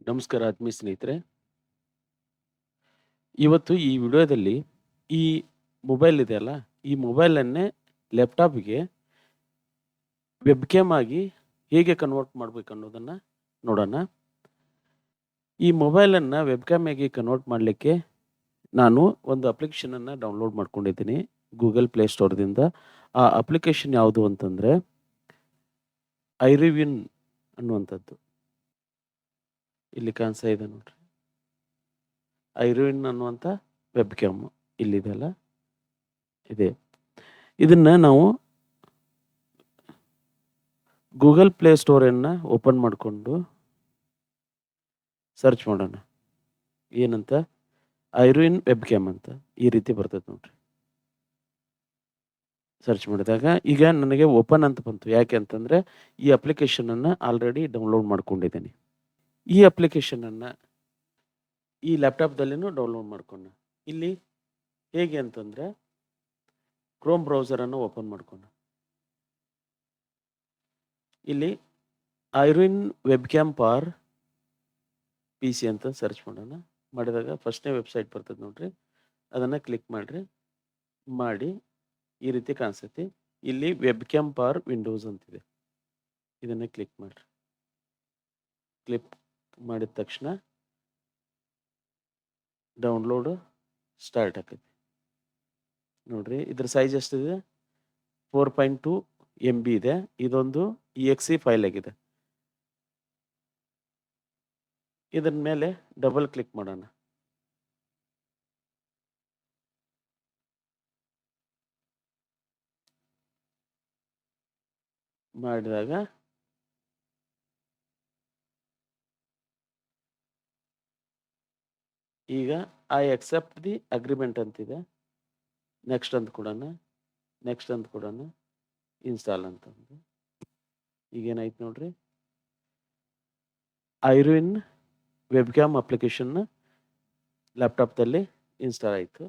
ನಮಸ್ಕಾರ ಆತ್ಮೀಯ ಸ್ನೇಹಿತರೆ. ಇವತ್ತು ಈ ವಿಡಿಯೋದಲ್ಲಿ ಈ ಮೊಬೈಲ್ ಇದೆಯಲ್ಲ, ಈ ಮೊಬೈಲನ್ನೇ ಲ್ಯಾಪ್‌ಟಾಪ್‌ಗೆ ವೆಬ್ ಕ್ಯಾಮ್ ಆಗಿ ಹೇಗೆ ಕನ್ವರ್ಟ್ ಮಾಡ್ಬೇಕನ್ನೋದನ್ನ ನೋಡೋಣ. ಈ ಮೊಬೈಲನ್ನ ವೆಬ್ ಕ್ಯಾಮ್ ಆಗಿ ಕನ್ವರ್ಟ್ ಮಾಡಲಿಕ್ಕೆ ನಾನು ಒಂದು ಅಪ್ಲಿಕೇಶನನ್ನ ಡೌನ್ಲೋಡ್ ಮಾಡ್ಕೊಂಡಿದ್ದೀನಿ ಗೂಗಲ್ ಪ್ಲೇ ಸ್ಟೋರ್‌ದಿಂದ. ಆ ಅಪ್ಲಿಕೇಶನ್ ಯಾವುದು ಅಂತಂದ್ರೆ ಐರಿವಿನ್ ಅನ್ನುವಂಥದ್ದು. ಇಲ್ಲಿ ಕಾಣಿಸ್ತಾ ಇದೆ ನೋಡ್ರಿ. ಐರಿವಿನ್ ಅನ್ನುವಂಥ ವೆಬ್ ಕ್ಯಾಮ್ ಇಲ್ಲಿದೆಯಲ್ಲ, ಇದೆ. ಇದನ್ನ ನಾವು ಗೂಗಲ್ ಪ್ಲೇ ಸ್ಟೋರನ್ನ ಓಪನ್ ಮಾಡಿಕೊಂಡು ಸರ್ಚ್ ಮಾಡೋಣ. ಏನಂತ? ಐರಿವಿನ್ ವೆಬ್ ಕ್ಯಾಮ್ ಅಂತ ಈ ರೀತಿ ಬರ್ತದೆ ನೋಡ್ರಿ. ಸರ್ಚ್ ಮಾಡಿದಾಗ ಈಗ ನನಗೆ ಓಪನ್ ಅಂತ ಬಂತು. ಯಾಕೆ ಅಂತಂದ್ರೆ ಈ ಅಪ್ಲಿಕೇಶನನ್ನು ಆಲ್ರೆಡಿ ಡೌನ್ಲೋಡ್ ಮಾಡ್ಕೊಂಡಿದ್ದೀನಿ. ಈ ಅಪ್ಲಿಕೇಶನನ್ನು ಈ ಲ್ಯಾಪ್ಟಾಪ್ದಲ್ಲಿನೂ ಡೌನ್ಲೋಡ್ ಮಾಡ್ಕೊಂಡ. ಇಲ್ಲಿ ಹೇಗೆ ಅಂತಂದ್ರೆ ಕ್ರೋಮ್ ಬ್ರೌಸರನ್ನು ಓಪನ್ ಮಾಡ್ಕೊಂಡ. ಇಲ್ಲಿ ಐರಿವಿನ್ ವೆಬ್ ಕ್ಯಾಮ್ ಫಾರ್ PC ಅಂತ ಸರ್ಚ್ ಮಾಡೋಣ. ಮಾಡಿದಾಗ ಫಸ್ಟ್ನೇ ವೆಬ್ಸೈಟ್ ಬರ್ತದೆ ನೋಡ್ರಿ, ಅದನ್ನು ಕ್ಲಿಕ್ ಮಾಡಿರಿ. ಮಾಡಿ ಈ ರೀತಿ ಕಾಣಿಸ್ತೈತಿ. ಇಲ್ಲಿ ವೆಬ್ ಕ್ಯಾಮ್ ಫಾರ್ ವಿಂಡೋಸ್ ಅಂತಿದೆ, ಇದನ್ನು ಕ್ಲಿಕ್ ಮಾಡಿರಿ. ಕ್ಲಿಕ್ ಮಾಡಿದ ತಕ್ಷಣ ಡೌನ್ಲೋಡ್ ಸ್ಟಾರ್ಟ್ ಆಕೈತಿ ನೋಡ್ರಿ. ಇದ್ರ ಸೈಜ್ ಎಷ್ಟಿದೆ? 4.2 MB ಇದೆ. ಇದೊಂದು exe ಫೈಲ್ ಆಗಿದೆ. ಇದರ ಮೇಲೆ ಡಬಲ್ ಕ್ಲಿಕ್ ಮಾಡೋಣ. ಮಾಡಿದಾಗ ಈಗ ಐ ಅಕ್ಸೆಪ್ಟ್ ದಿ ಅಗ್ರಿಮೆಂಟ್ ಅಂತಿದೆ. ನೆಕ್ಸ್ಟ್ ಅಂತ ಕೊಡೋಣ. ನೆಕ್ಸ್ಟ್ ಅಂತ ಕೊಡೋಣ. ಇನ್ಸ್ಟಾಲ್ ಅಂತಂದು ಈಗೇನಾಯ್ತು ನೋಡ್ರಿ, ಐರಿವಿನ್ ವೆಬ್ ಕ್ಯಾಮ್ ಅಪ್ಲಿಕೇಶನ್ ಲ್ಯಾಪ್ಟಾಪ್ದಲ್ಲಿ ಇನ್ಸ್ಟಾಲ್ ಆಯಿತು.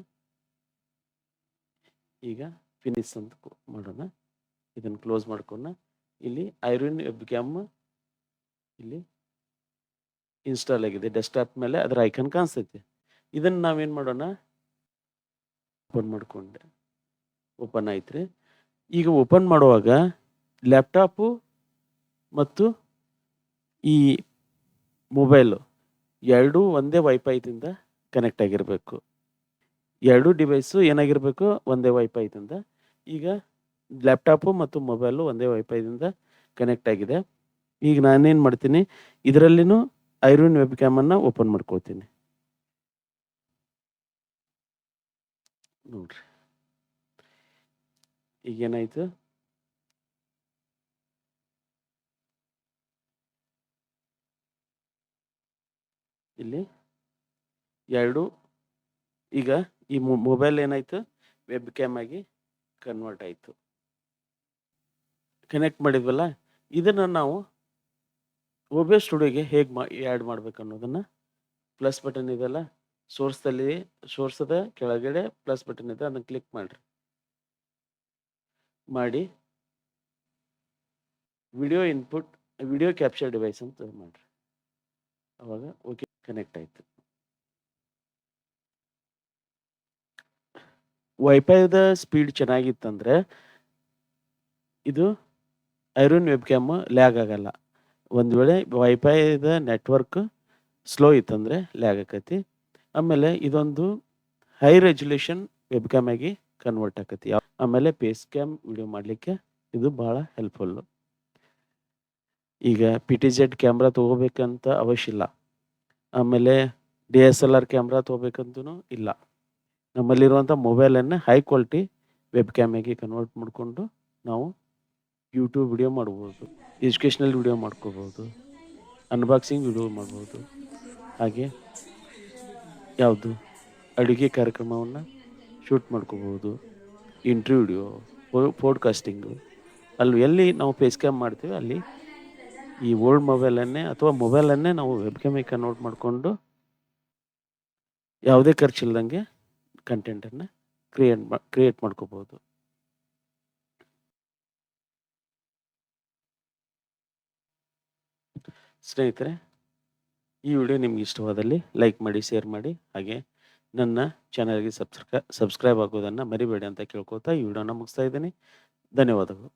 ಈಗ ಫಿನಿಶ್ ಅಂತ ಮಾಡೋಣ. ಇದನ್ನು ಕ್ಲೋಸ್ ಮಾಡ್ಕೊಂಡು ಇಲ್ಲಿ ಐರಿವಿನ್ ವೆಬ್ ಕ್ಯಾಮ್ ಇಲ್ಲಿ ಇನ್ಸ್ಟಾಲ್ ಆಗಿದೆ. ಡೆಸ್ಕ್ಟಾಪ್ ಮೇಲೆ ಅದರ ಐಕನ್ ಕಾಣಿಸ್ತೈತಿ. ಇದನ್ನು ನಾವೇನು ಮಾಡೋಣ, ಓಪನ್ ಮಾಡಿಕೊಂಡೆ. ಓಪನ್ ಆಯ್ತು ರೀ. ಈಗ ಓಪನ್ ಮಾಡುವಾಗ ಲ್ಯಾಪ್ಟಾಪು ಮತ್ತು ಈ ಮೊಬೈಲು ಎರಡೂ ಒಂದೇ ವೈಫೈದಿಂದ ಕನೆಕ್ಟ್ ಆಗಿರಬೇಕು. ಎರಡೂ ಡಿವೈಸು ಏನಾಗಿರಬೇಕು? ಒಂದೇ ವೈಫೈದಿಂದ. ಈಗ ಲ್ಯಾಪ್ಟಾಪು ಮತ್ತು ಮೊಬೈಲು ಒಂದೇ ವೈಫೈದಿಂದ ಕನೆಕ್ಟ್ ಆಗಿದೆ. ಈಗ ನಾನೇನು ಮಾಡ್ತೀನಿ, ಇದರಲ್ಲಿನೂ ಐರಿವಿನ್ ವೆಬ್ ಕ್ಯಾಮನ್ನು ಓಪನ್ ಮಾಡ್ಕೊಳ್ತೀನಿ ನೋಡ್ರಿ. ಈಗೇನಾಯಿತು, ಇಲ್ಲಿ ಎರಡು ಈಗ ಈ ಮೊಬೈಲ್ ಏನಾಯಿತು, ವೆಬ್ ಕ್ಯಾಮ್ ಆಗಿ ಕನ್ವರ್ಟ್ ಆಯಿತು. ಕನೆಕ್ಟ್ ಮಾಡಿದ್ವಲ್ಲ, ಇದನ್ನು ನಾವು OBS ಸ್ಟುಡಿಯೋಗೆ ಹೇಗೆ ಆ್ಯಡ್ ಮಾಡ್ಬೇಕು ಅನ್ನೋದನ್ನು, ಪ್ಲಸ್ ಬಟನ್ ಇದೆಲ್ಲ ಸೋರ್ಸದ ಕೆಳಗಡೆ ಪ್ಲಸ್ ಬಟನ್ ಇದೆ, ಅದನ್ನು ಕ್ಲಿಕ್ ಮಾಡಿರಿ. ಮಾಡಿ ವಿಡಿಯೋ ಕ್ಯಾಪ್ಚರ್ ಡಿವೈಸ್ ಅಂತ ಮಾಡಿರಿ. ಅವಾಗ ಓಕೆ, ಕನೆಕ್ಟ್ ಆಯಿತು. ವೈಫೈದ ಸ್ಪೀಡ್ ಚೆನ್ನಾಗಿತ್ತಂದ್ರೆ ಇದು ಐರಿವಿನ್ ವೆಬ್ ಕ್ಯಾಮ್ ಲ್ಯಾಗ್ ಆಗಲ್ಲ. ಒಂದು ವೇಳೆ ವೈಫೈದ ನೆಟ್ವರ್ಕ್ ಸ್ಲೋ ಇತ್ತಂದರೆ ಲ್ಯಾಗ್ ಆಕೈತಿ. ಆಮೇಲೆ ಇದೊಂದು ಹೈ ರೆಜುಲೇಷನ್ ವೆಬ್ ಕ್ಯಾಮ್ ಆಗಿ ಕನ್ವರ್ಟ್ ಆಕೈತಿ. ಆಮೇಲೆ ಫೇಸ್ ಕ್ಯಾಮ್ ವಿಡಿಯೋ ಮಾಡಲಿಕ್ಕೆ ಇದು ಭಾಳ ಹೆಲ್ಪ್ಫುಲ್ಲು. ಈಗ PTZ ಕ್ಯಾಮ್ರಾ ತೊಗೋಬೇಕಂತ ಅವಶ್ಯ ಇಲ್ಲ. ಆಮೇಲೆ DSLR ಕ್ಯಾಮ್ರಾ ತೊಗೋಬೇಕಂತೂ ಇಲ್ಲ. ನಮ್ಮಲ್ಲಿರುವಂಥ ಮೊಬೈಲನ್ನು ಹೈ ಕ್ವಾಲಿಟಿ ವೆಬ್ ಕ್ಯಾಮ್ ಆಗಿ ಕನ್ವರ್ಟ್ ಮಾಡಿಕೊಂಡು ನಾವು ಯೂಟ್ಯೂಬ್ ವಿಡಿಯೋ ಮಾಡ್ಬೋದು, ಎಜುಕೇಷ್ನಲ್ ವಿಡಿಯೋ ಮಾಡ್ಕೋಬೋದು, ಅನ್ಬಾಕ್ಸಿಂಗ್ ವಿಡಿಯೋ ಮಾಡ್ಬೋದು, ಹಾಗೆ ಯಾವುದು ಅಡುಗೆ ಕಾರ್ಯಕ್ರಮವನ್ನು ಶೂಟ್ ಮಾಡ್ಕೋಬೋದು, ಇಂಟ್ರ್ಯೂ ವಿಡಿಯೋ, ಪೋಡ್ಕಾಸ್ಟಿಂಗು. ಅಲ್ಲಿ ಎಲ್ಲಿ ನಾವು ಫೇಸ್ ಕ್ಯಾಮ್ ಮಾಡ್ತೀವಿ ಅಲ್ಲಿ ಈ ಓಲ್ಡ್ ಮೊಬೈಲನ್ನೇ ಅಥವಾ ಮೊಬೈಲನ್ನೇ ನಾವು ವೆಬ್ ಕ್ಯಾಮಿಗೆ ಕನ್ವರ್ಟ್ ಮಾಡಿಕೊಂಡು ಯಾವುದೇ ಖರ್ಚಿಲ್ದಂಗೆ ಕಂಟೆಂಟನ್ನು ಕ್ರಿಯೇಟ್ ಮಾಡ್ಕೋಬೋದು. ಸ್ನೇಹಿತರೆ, ಈ ವಿಡಿಯೋ ನಿಮ್ಗೆ ಇಷ್ಟವಾದಲ್ಲಿ ಲೈಕ್ ಮಾಡಿ, ಶೇರ್ ಮಾಡಿ. ಹಾಗೆ ನನ್ನ ಚಾನಲ್‌ಗೆ ಸಬ್ಸ್ಕ್ರೈಬ್ ಆಗೋದನ್ನು ಮರಿಬೇಡಿ ಅಂತ ಕೇಳ್ಕೊತಾ ಈ ವಿಡಿಯೋನ ಮುಗಿಸ್ತಾ ಇದ್ದೀನಿ. ಧನ್ಯವಾದಗಳು.